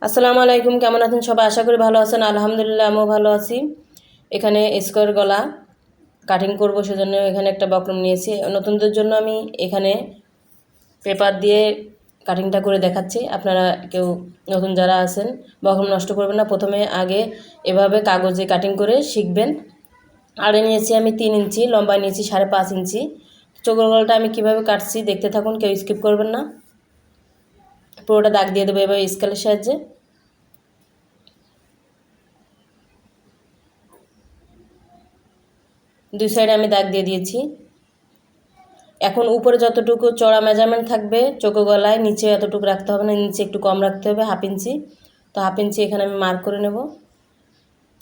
আসসালামু আলাইকুম, কেমন আছেন সবাই? আশা করি ভালো আছেন। আলহামদুলিল্লাহ আমিও ভালো আছি। এখানে স্কোয়ার গলা কাটিং করব, সেজন্য এখানে একটা বক্রম নিয়েছি। নতুনদের জন্য আমি এখানে পেপার দিয়ে কাটিংটা করে দেখাচ্ছি। আপনারা কেউ নতুন যারা আছেন বক্রম নষ্ট করবেন না, প্রথমে আগে এভাবে কাগজে কাটিং করে শিখবেন। আড়ে নিয়েছি আমি 3 ইঞ্চি, লম্বায় নিয়েছি 5.5 ইঞ্চি। চোখের গলাটা আমি কীভাবে কাটছি দেখতে থাকুন, কেউ স্কিপ করবেন না। পুরোটা দাগ দিয়ে দেবো এভাবে স্কেলের সাহায্যে। দুই সাইডে আমি দাগ দিয়ে দিয়েছি। এখন উপরে যতটুকু চড়া মেজারমেন্ট থাকবে চোখো গলায়, নিচে এতটুকু রাখতে হবে না, নিচে একটু কম রাখতে হবে, 1/2 ইঞ্চি। তো 1/2 ইঞ্চি এখানে আমি মার্ক করে নেব।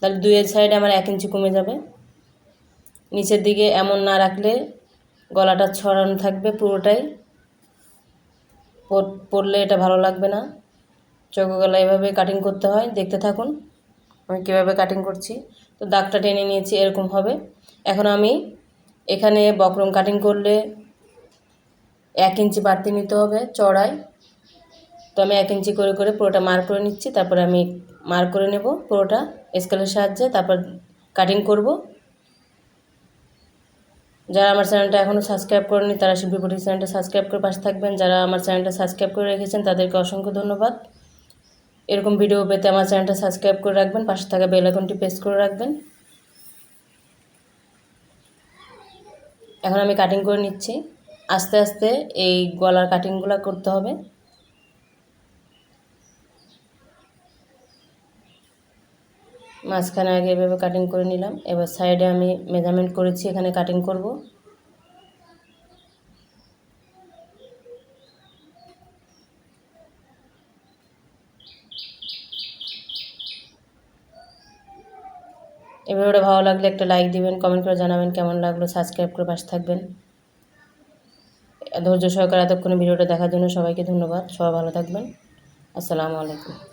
তাহলে দুইয়ের সাইডে আমার 1 ইঞ্চি কমে যাবে। নিচের দিকে এমন না রাখলে গলাটা ছড়ানো থাকবে পুরোটাই, পরলে এটা ভালো লাগবে না। চোখো গলা এভাবে কাটিং করতে হয়, দেখতে থাকুন আমি কীভাবে কাটিং করছি। তো দাগটা টেনে নিয়েছি, এরকম হবে। এখন আমি এখানে বক্রম কাটিং করলে 1 ইঞ্চি বাড়তি নিতে হবে চড়ায়। তো আমি 1 ইঞ্চি করে করে পুরোটা মার্ক করে নিচ্ছি। তারপরে আমি মার্ক করে নেব পুরোটা স্কেলের সাহায্যে, তারপর কাটিং করব। যারা আমার চ্যানেলটা এখনও সাবস্ক্রাইব করেনি তারা শিল্পী বুটিক চ্যানেলটা সাবস্ক্রাইব করে পাশে থাকবেন। যারা আমার চ্যানেলটা সাবস্ক্রাইব করে রেখেছেন তাদেরকে অসংখ্য ধন্যবাদ। এরকম ভিডিও পেতে আমার চ্যানেলটা সাবস্ক্রাইব করে রাখবেন, পাশে থাকা বেল আইকনটি প্রেস করে রাখবেন। এখন আমি কাটিং করে নিচ্ছি। আস্তে আস্তে এই গলার কাটিংগুলো করতে হবে। মাঝখানে আগে এভাবে কাটিং করে নিলাম। এবার সাইডে আমি মেজারমেন্ট করেছি, এখানে কাটিং করব। এই ভিডিওটা ভালো লাগলে একটা লাইক দিবেন, কমেন্ট করে জানাবেন কেমন লাগলো, সাবস্ক্রাইব করে পাশে থাকবেন। ধৈর্য সহকারে এতক্ষণ ভিডিওটা দেখার জন্য সবাইকে ধন্যবাদ। সবাই ভালো থাকবেন। আসসালামু আলাইকুম।